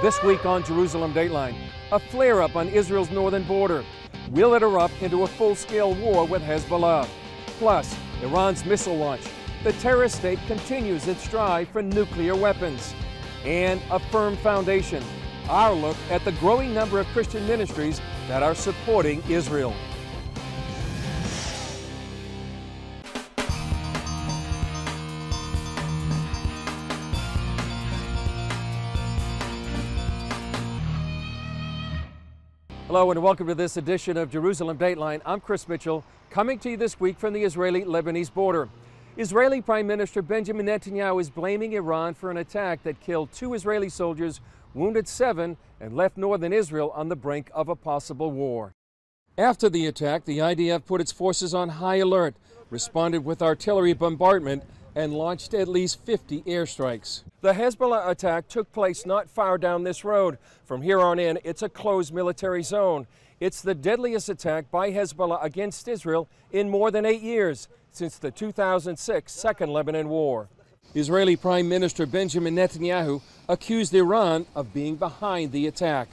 This week on Jerusalem Dateline, a flare-up on Israel's northern border. Will it erupt into a full-scale war with Hezbollah? Plus, Iran's missile launch. The terrorist state continues its strive for nuclear weapons. And a firm foundation. Our look at the growing number of Christian ministries that are supporting Israel. Hello and welcome to this edition of Jerusalem Dateline. I'm Chris Mitchell, coming to you this week from the Israeli-Lebanese border. Israeli Prime Minister Benjamin Netanyahu is blaming Iran for an attack that killed 2 Israeli soldiers, wounded 7, and left northern Israel on the brink of a possible war. After the attack, the IDF put its forces on high alert, responded with artillery bombardment, and launched at least 50 airstrikes. The Hezbollah attack took place not far down this road. From here on in, it's a closed military zone. It's the deadliest attack by Hezbollah against Israel in more than 8 years, since the 2006 Second Lebanon War. Israeli Prime Minister Benjamin Netanyahu accused Iran of being behind the attack.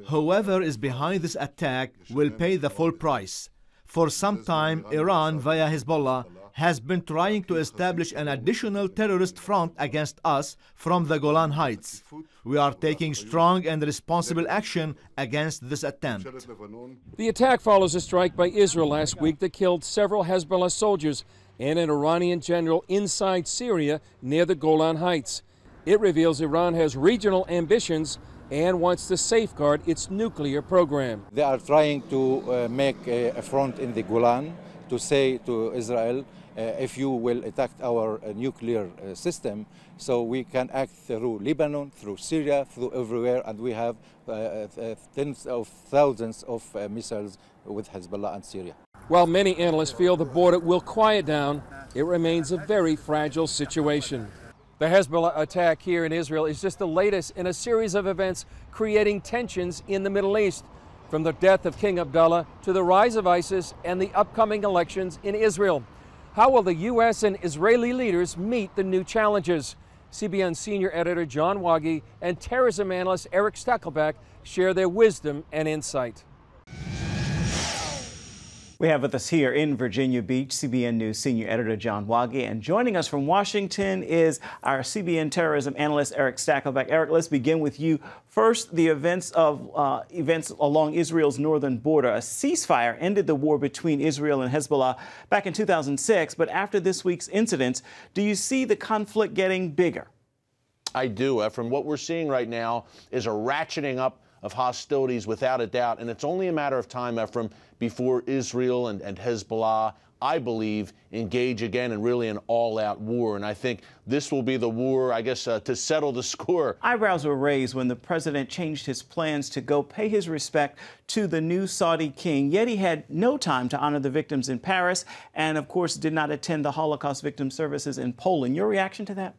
Whoever is behind this attack will pay the full price. For some time, Iran, via Hezbollah, has been trying to establish an additional terrorist front against us from the Golan Heights. We are taking strong and responsible action against this attempt. The attack follows a strike by Israel last week that killed several Hezbollah soldiers and an Iranian general inside Syria near the Golan Heights. It reveals Iran has regional ambitions and wants to safeguard its nuclear program. They are trying to make a front in the Golan to say to Israel, if you will attack our nuclear system, so we can act through Lebanon, through Syria, through everywhere, and we have tens of thousands of missiles with Hezbollah and Syria. While many analysts feel the border will quiet down, it remains a very fragile situation. The Hezbollah attack here in Israel is just the latest in a series of events creating tensions in the Middle East, from the death of King Abdullah to the rise of ISIS and the upcoming elections in Israel. How will the U.S. and Israeli leaders meet the new challenges? CBN senior editor John Wagi and terrorism analyst Eric Stackelbeck share their wisdom and insight. We have with us here in Virginia Beach, CBN News senior editor John Wagi, and joining us from Washington is our CBN terrorism analyst Eric Stackelbeck. Eric, let's begin with you. First, the events along Israel's northern border. A ceasefire ended the war between Israel and Hezbollah back in 2006, but after this week's incidents, do you see the conflict getting bigger? I do, Ephraim. What we're seeing right now is a ratcheting up of hostilities without a doubt, and it's only a matter of time, Ephraim, before Israel and Hezbollah, I believe, engage again in really an all-out war. And I think this will be the war, I guess, to settle the score. Eyebrows were raised when the president changed his plans to go pay his respect to the new Saudi king, yet he had no time to honor the victims in Paris and, of course, did not attend the Holocaust victim services in Poland. Your reaction to that?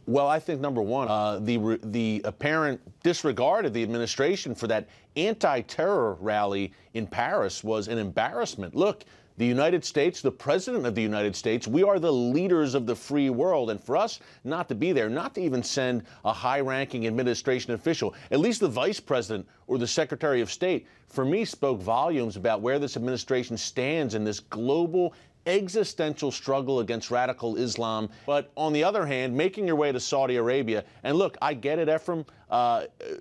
Well, I think, number one, the apparent disregard of the administration for that anti-terror rally in Paris was an embarrassment. Look, the United States, the President of the United States, we are the leaders of the free world. And for us not to be there, not to even send a high-ranking administration official, at least the Vice President or the Secretary of State, for me spoke volumes about where this administration stands in this global existential struggle against radical Islam. But on the other hand, making your way to Saudi Arabia, and look, I get it, Ephraim,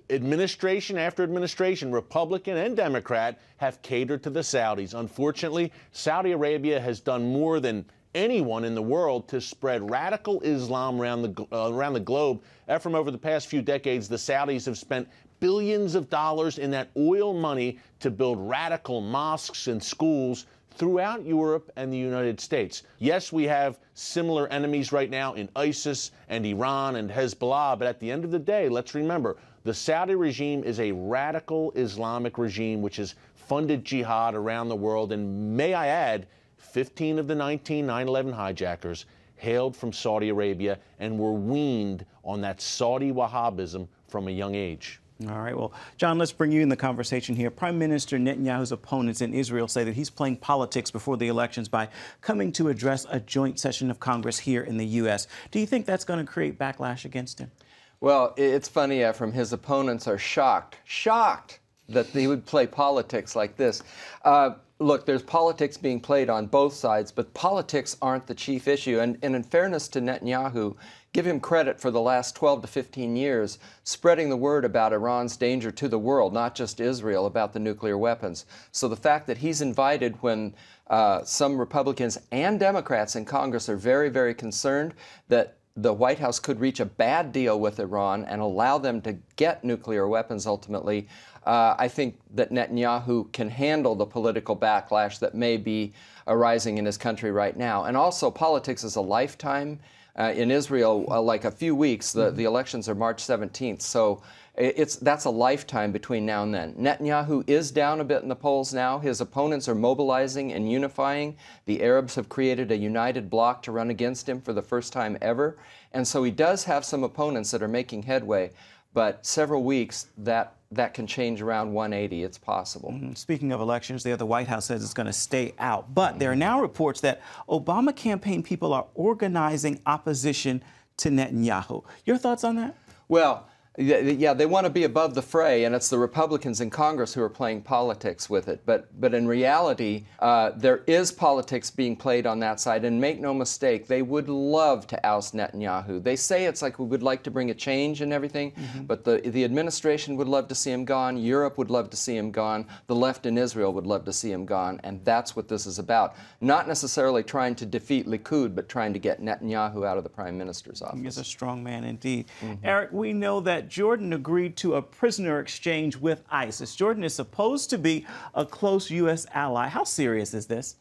administration after administration, Republican and Democrat, have catered to the Saudis. Unfortunately, Saudi Arabia has done more than anyone in the world to spread radical Islam around the globe. Ephraim, over the past few decades, the Saudis have spent billions of dollars in that oil money to build radical mosques and schools throughout Europe and the United States. Yes, we have similar enemies right now in ISIS and Iran and Hezbollah, but at the end of the day, let's remember, the Saudi regime is a radical Islamic regime which has funded jihad around the world, and may I add, 15 of the 19 9/11 hijackers hailed from Saudi Arabia and were weaned on that Saudi Wahhabism from a young age. All right. Well, John, let's bring you in the conversation here. Prime Minister Netanyahu's opponents in Israel say that he's playing politics before the elections by coming to address a joint session of Congress here in the U.S. Do you think that's going to create backlash against him? Well, it's funny, Ephraim, his opponents are shocked that he would play politics like this. Look, there's politics being played on both sides, but politics aren't the chief issue. And in fairness to Netanyahu, give him credit for the last 12 to 15 years spreading the word about Iran's danger to the world, not just Israel, about the nuclear weapons. So the fact that he's invited when some Republicans and Democrats in Congress are very, very concerned that the White House could reach a bad deal with Iran and allow them to get nuclear weapons ultimately, I think that Netanyahu can handle the political backlash that may be arising in his country right now. And also, politics is a lifetime. In Israel, like a few weeks, the elections are March 17th, so that's a lifetime between now and then. Netanyahu is down a bit in the polls now. His opponents are mobilizing and unifying. The Arabs have created a united bloc to run against him for the first time ever. And so he does have some opponents that are making headway, but several weeks, that can change around 180. It's possible. Speaking of elections, the White House says it's going to stay out. But there are now reports that Obama campaign people are organizing opposition to Netanyahu. Your thoughts on that? Well, yeah, they want to be above the fray, and it's the Republicans in Congress who are playing politics with it. But in reality, there is politics being played on that side. And make no mistake, they would love to oust Netanyahu. They say it's like we would like to bring a change and everything, but the administration would love to see him gone. Europe would love to see him gone. The left in Israel would love to see him gone. And that's what this is about. Not necessarily trying to defeat Likud, but trying to get Netanyahu out of the prime minister's office. He's a strong man indeed. Eric, we know that Jordan agreed to a prisoner exchange with ISIS. Jordan is supposed to be a close U.S. ally. How serious is this?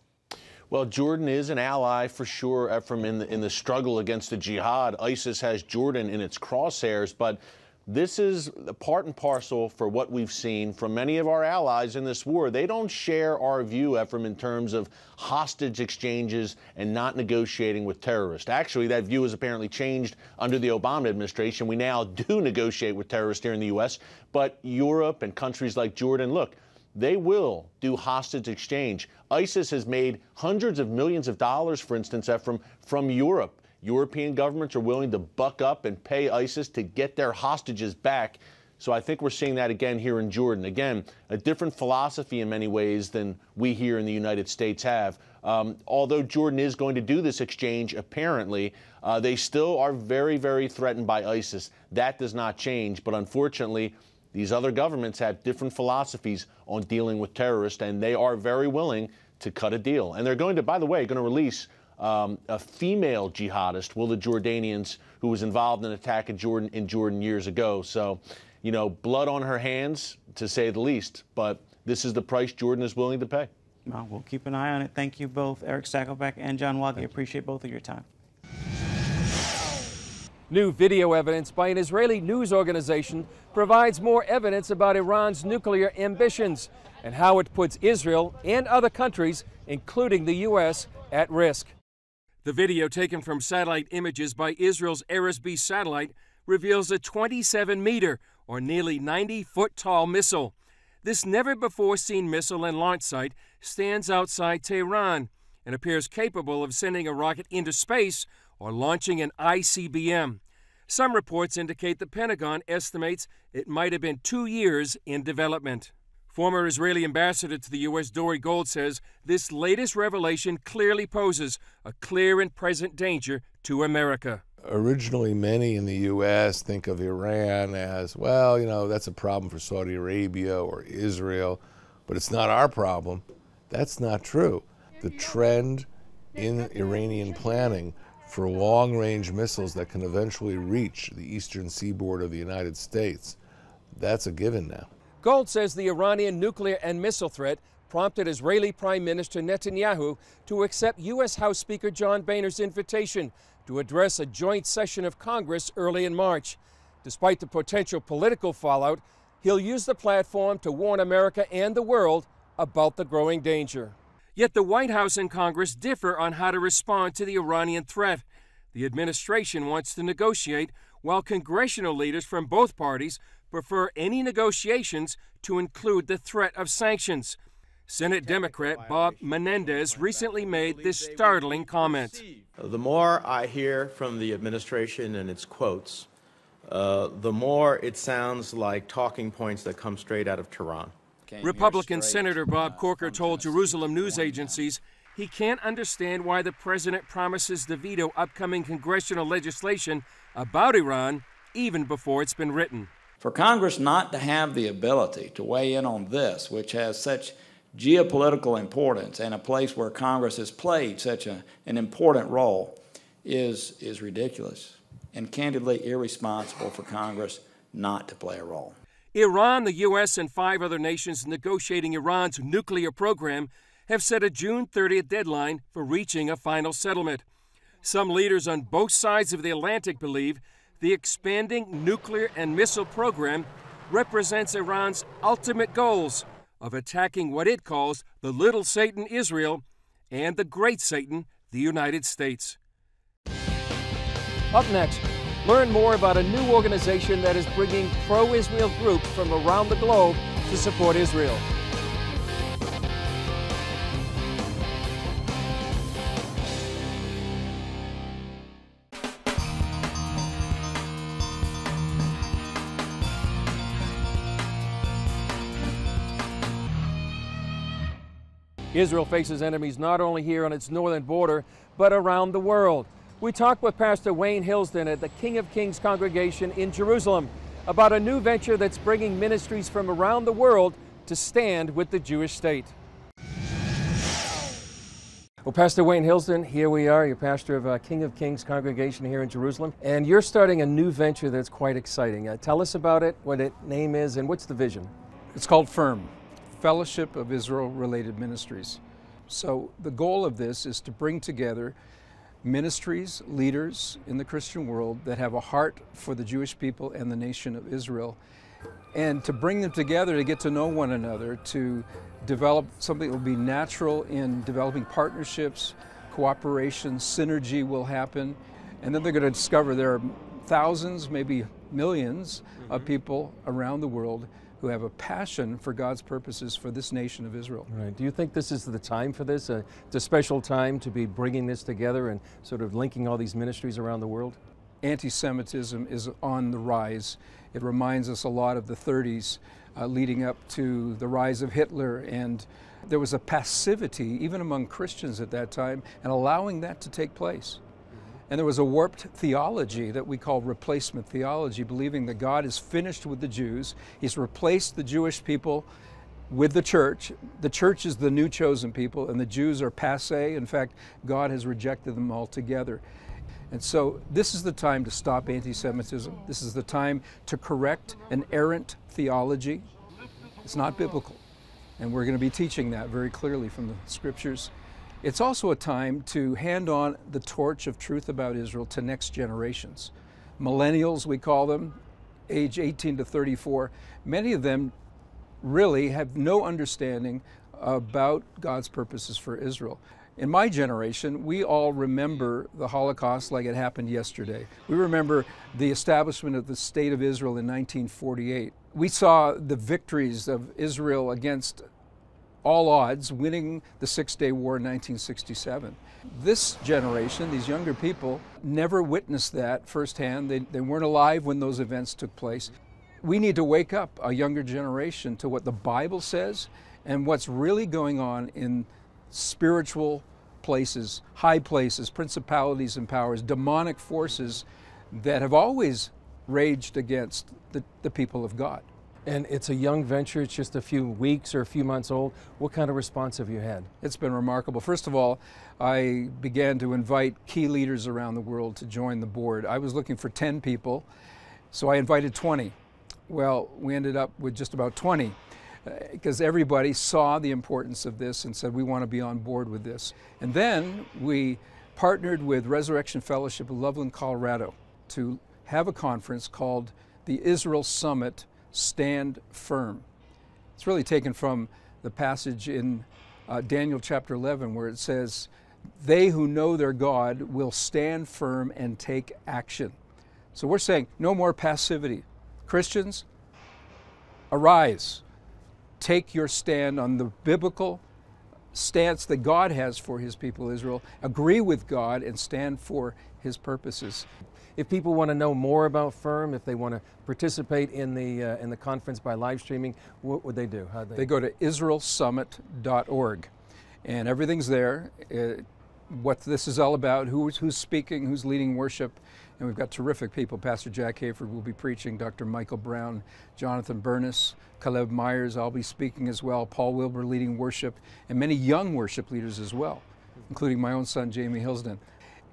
Well, Jordan is an ally for sure, Ephraim, in the struggle against the jihad. ISIS has Jordan in its crosshairs, but this is part and parcel for what we've seen from many of our allies in this war. They don't share our view, Ephraim, in terms of hostage exchanges and not negotiating with terrorists. Actually, that view has apparently changed under the Obama administration. We now do negotiate with terrorists here in the U.S., but Europe and countries like Jordan, look, they will do hostage exchange. ISIS has made hundreds of millions of dollars, for instance, Ephraim, from Europe. European governments are willing to buck up and pay ISIS to get their hostages back. So I think we're seeing that again here in Jordan. Again, a different philosophy in many ways than we here in the United States have. Although Jordan is going to do this exchange, apparently, they still are very, very threatened by ISIS. That does not change. But unfortunately, these other governments have different philosophies on dealing with terrorists, and they are very willing to cut a deal. And they're going to, by the way, going to release a female jihadist, the Jordanians, who was involved in an attack in Jordan years ago. So, you know, blood on her hands, to say the least. But this is the price Jordan is willing to pay. Well, we'll keep an eye on it. Thank you both, Eric Stakelbeck and John Wagner. Appreciate both of your time. New video evidence by an Israeli news organization provides more evidence about Iran's nuclear ambitions and how it puts Israel and other countries, including the U.S., at risk. The video taken from satellite images by Israel's Eresby satellite reveals a 27-meter, or nearly 90-foot tall missile. This never-before-seen missile and launch site stands outside Tehran and appears capable of sending a rocket into space or launching an ICBM. Some reports indicate the Pentagon estimates it might have been 2 years in development. Former Israeli ambassador to the U.S. Dory Gold says this latest revelation clearly poses a clear and present danger to America. Originally, many in the U.S. think of Iran as, well, you know, that's a problem for Saudi Arabia or Israel, but it's not our problem. That's not true. The trend in Iranian planning for long-range missiles that can eventually reach the eastern seaboard of the United States, that's a given now. Gold says the Iranian nuclear and missile threat prompted Israeli Prime Minister Netanyahu to accept U.S. House Speaker John Boehner's invitation to address a joint session of Congress early in March. Despite the potential political fallout, he'll use the platform to warn America and the world about the growing danger. Yet the White House and Congress differ on how to respond to the Iranian threat. The administration wants to negotiate, while congressional leaders from both parties prefer any negotiations to include the threat of sanctions. Senate Democrat Bob Menendez recently made this startling comment. The more I hear from the administration and its quotes, the more it sounds like talking points that come straight out of Tehran. Republican Senator Bob Corker told Jerusalem news agencies he can't understand why the president promises to veto upcoming congressional legislation about Iran even before it's been written. For Congress not to have the ability to weigh in on this, which has such geopolitical importance and a place where Congress has played such an important role, is ridiculous and candidly irresponsible for Congress not to play a role. Iran, the U.S., and 5 other nations negotiating Iran's nuclear program have set a June 30th deadline for reaching a final settlement. Some leaders on both sides of the Atlantic believe the expanding nuclear and missile program represents Iran's ultimate goals of attacking what it calls the little Satan, Israel, and the great Satan, the United States. Up next, learn more about a new organization that is bringing pro-Israel groups from around the globe to support Israel. Israel faces enemies not only here on its northern border, but around the world. We talked with Pastor Wayne Hilsden at the King of Kings congregation in Jerusalem about a new venture that's bringing ministries from around the world to stand with the Jewish state. Well, Pastor Wayne Hilsden, here we are. You're pastor of King of Kings congregation here in Jerusalem, and you're starting a new venture that's quite exciting. Tell us about it, what its name is, and what's the vision? It's called FIRM, Fellowship of Israel-Related Ministries. So the goal of this is to bring together ministries, leaders in the Christian world that have a heart for the Jewish people and the nation of Israel, and to bring them together to get to know one another, to develop something that will be natural in developing partnerships, cooperation, synergy will happen, and then they're going to discover there are thousands, maybe millions of people around the world who have a passion for God's purposes for this nation of Israel. Right. Do you think this is the time for this? It's a special time to be bringing this together and sort of linking all these ministries around the world? Anti-Semitism is on the rise. It reminds us a lot of the 30s leading up to the rise of Hitler, and there was a passivity even among Christians at that time and allowing that to take place. And there was a warped theology that we call replacement theology, believing that God is finished with the Jews. He's replaced the Jewish people with the church. The church is the new chosen people, and the Jews are passé. In fact, God has rejected them altogether. And so this is the time to stop anti-Semitism. This is the time to correct an errant theology. It's not biblical. And we're going to be teaching that very clearly from the scriptures. It's also a time to hand on the torch of truth about Israel to next generations. Millennials, we call them, age 18 to 34. Many of them really have no understanding about God's purposes for Israel. In my generation, we all remember the Holocaust like it happened yesterday. We remember the establishment of the State of Israel in 1948. We saw the victories of Israel against all odds, winning the Six-Day War in 1967. This generation, these younger people, never witnessed that firsthand. They weren't alive when those events took place. We need to wake up a younger generation to what the Bible says and what's really going on in spiritual places, high places, principalities and powers, demonic forces that have always raged against the people of God. And it's a young venture, it's just a few weeks or a few months old. What kind of response have you had? It's been remarkable. First of all, I began to invite key leaders around the world to join the board. I was looking for 10 people, so I invited 20. Well, we ended up with just about 20 because everybody saw the importance of this and said, we want to be on board with this. And then we partnered with Resurrection Fellowship of Loveland, Colorado to have a conference called the Israel Summit Stand Firm. It's really taken from the passage in Daniel chapter 11 where it says, they who know their God will stand firm and take action. So we're saying no more passivity. Christians, arise. Take your stand on the biblical stance that God has for his people Israel. Agree with God and stand for his purposes. If people want to know more about FIRM, if they want to participate in the conference by live streaming, what would they do? They go to israelsummit.org, and everything's there. What this is all about, who's speaking, who's leading worship, and we've got terrific people. Pastor Jack Hayford will be preaching, Dr. Michael Brown, Jonathan Bernis, Caleb Myers, I'll be speaking as well, Paul Wilbur leading worship, and many young worship leaders as well, including my own son, Jamie Hillsden.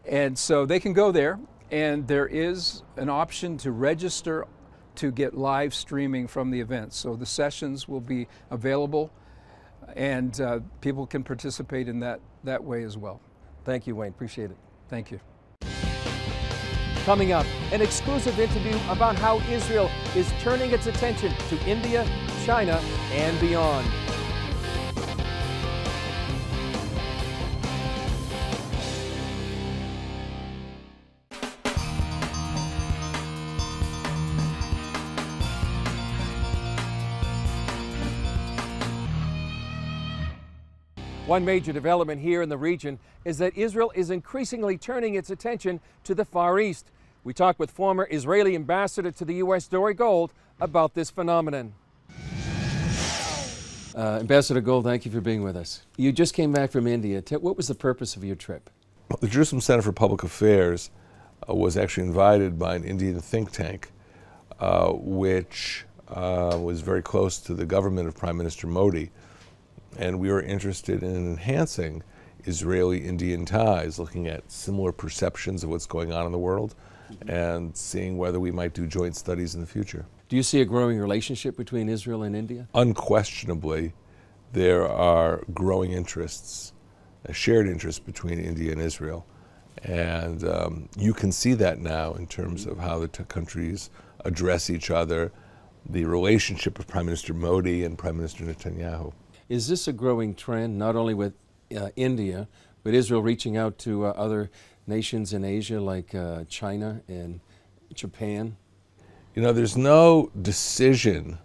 And so they can go there, and there is an option to register to get live streaming from the event. So the sessions will be available, and people can participate in that way as well. Thank you, Wayne. Appreciate it. Thank you. Coming up, an exclusive interview about how Israel is turning its attention to India, China, and beyond. One major development here in the region is that Israel is increasingly turning its attention to the Far East. We talked with former Israeli ambassador to the U.S., Dory Gold, about this phenomenon. Ambassador Gold, thank you for being with us. You just came back from India. What was the purpose of your trip? The Jerusalem Center for Public Affairs was actually invited by an Indian think tank, which was very close to the government of Prime Minister Modi. And we were interested in enhancing Israeli-Indian ties, looking at similar perceptions of what's going on in the world, and seeing whether we might do joint studies in the future. Do you see a growing relationship between Israel and India? Unquestionably, there are growing interests, a shared interest between India and Israel. And you can see that now in terms of how the two countries address each other, the relationship of Prime Minister Modi and Prime Minister Netanyahu. Is this a growing trend, not only with India, but Israel reaching out to other nations in Asia like China and Japan? You know, there's no decision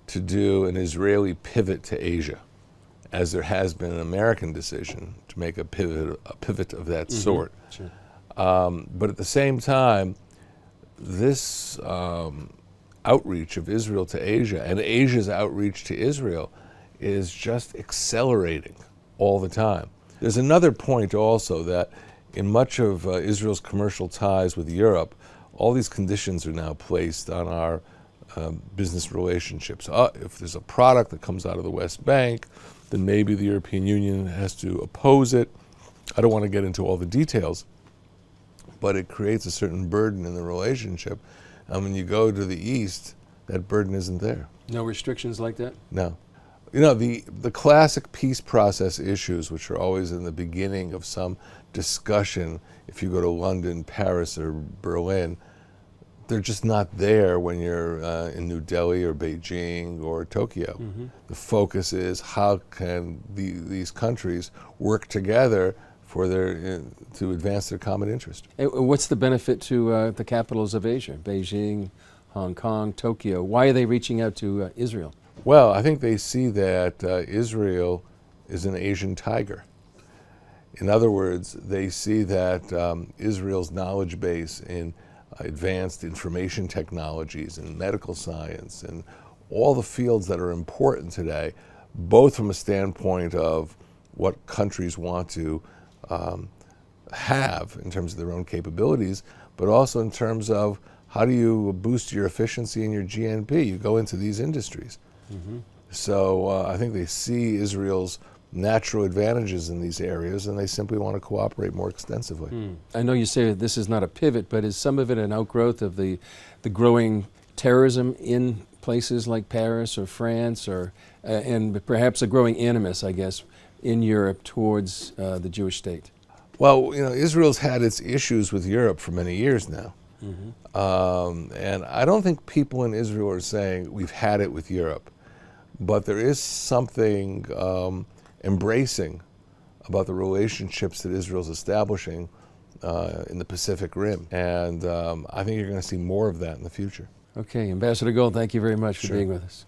to do an Israeli pivot to Asia, as there has been an American decision to make a pivot of that sort. Sure. But at the same time, this outreach of Israel to Asia and Asia's outreach to Israel is just accelerating all the time. There's another point also, that in much of Israel's commercial ties with Europe, all these conditions are now placed on our business relationships. If there's a product that comes out of the West Bank, then maybe the European Union has to oppose it. I don't want to get into all the details, but it creates a certain burden in the relationship. And when you go to the East, that burden isn't there. No restrictions like that? No. You know, the classic peace process issues, which are always in the beginning of some discussion, if you go to London, Paris, or Berlin, they're just not there when you're in New Delhi or Beijing or Tokyo. The focus is how can these countries work together for to advance their common interest. What's the benefit to the capitals of Asia, Beijing, Hong Kong, Tokyo? Why are they reaching out to Israel? Well, I think they see that Israel is an Asian tiger. In other words, they see that Israel's knowledge base in advanced information technologies and medical science and all the fields that are important today, both from a standpoint of what countries want to have in terms of their own capabilities, but also in terms of how do you boost your efficiency and your GNP. You go into these industries. So I think they see Israel's natural advantages in these areas, and they simply want to cooperate more extensively. I know you say this is not a pivot, but is some of it an outgrowth of the growing terrorism in places like Paris or France, or and perhaps a growing animus, I guess, in Europe towards the Jewish state? Well, you know, Israel's had its issues with Europe for many years now. And I don't think people in Israel are saying we've had it with Europe. But there is something embracing about the relationships that Israel's establishing in the Pacific Rim. And I think you're going to see more of that in the future. Okay, Ambassador Gold, thank you very much for being with us.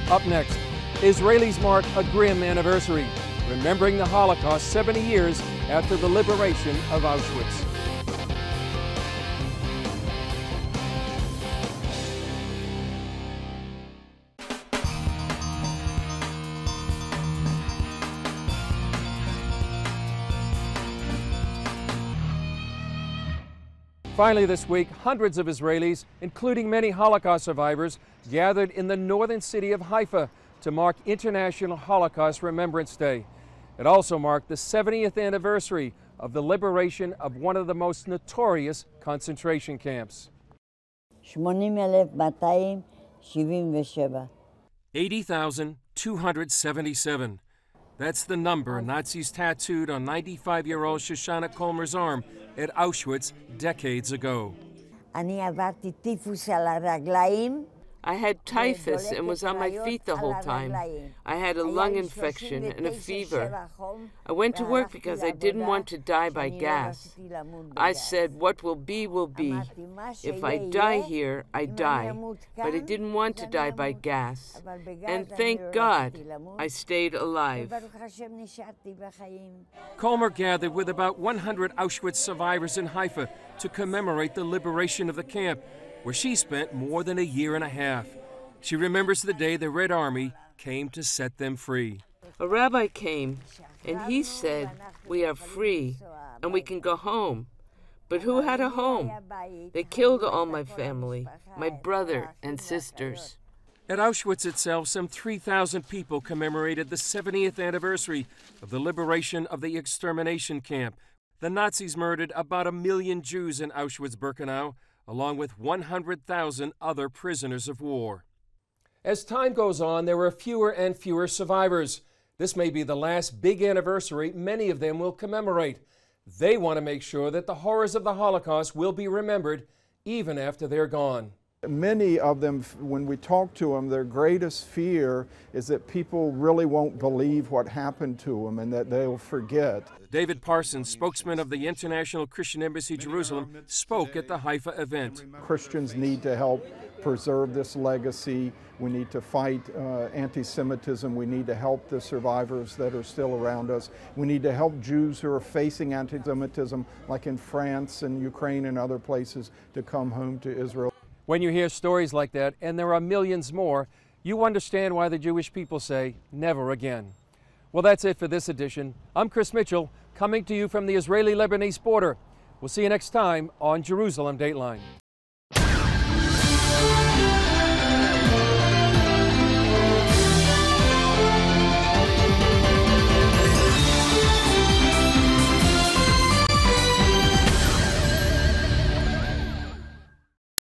Up next, Israelis mark a grim anniversary, remembering the Holocaust 70 years after the liberation of Auschwitz. Finally this week, hundreds of Israelis, including many Holocaust survivors, gathered in the northern city of Haifa to mark International Holocaust Remembrance Day. It also marked the 70th anniversary of the liberation of one of the most notorious concentration camps. 80,277. That's the number Nazis tattooed on 95-year-old Shoshana Colemer's arm at Auschwitz decades ago. I had typhus and was on my feet the whole time. I had a lung infection and a fever. I went to work because I didn't want to die by gas. I said, what will be, will be. If I die here, I die. But I didn't want to die by gas. And thank God, I stayed alive. Colemer gathered with about 100 Auschwitz survivors in Haifa to commemorate the liberation of the camp, where she spent more than a year and a half. She remembers the day the Red Army came to set them free. A rabbi came, and he said, we are free, and we can go home. But who had a home? They killed all my family, my brother and sisters. At Auschwitz itself, some 3,000 people commemorated the 70th anniversary of the liberation of the extermination camp. The Nazis murdered about 1 million Jews in Auschwitz-Birkenau, along with 100,000 other prisoners of war. As time goes on, there are fewer and fewer survivors. This may be the last big anniversary many of them will commemorate. They want to make sure that the horrors of the Holocaust will be remembered even after they're gone. Many of them, when we talk to them, their greatest fear is that people really won't believe what happened to them and that they'll forget. David Parsons, spokesman of the International Christian Embassy Jerusalem, spoke at the Haifa event. Christians need to help preserve this legacy. We need to fight anti-Semitism. We need to help the survivors that are still around us. We need to help Jews who are facing anti-Semitism, like in France and Ukraine and other places, to come home to Israel. When you hear stories like that, and there are millions more, you understand why the Jewish people say, never again. Well, that's it for this edition. I'm Chris Mitchell, coming to you from the Israeli-Lebanese border. We'll see you next time on Jerusalem Dateline.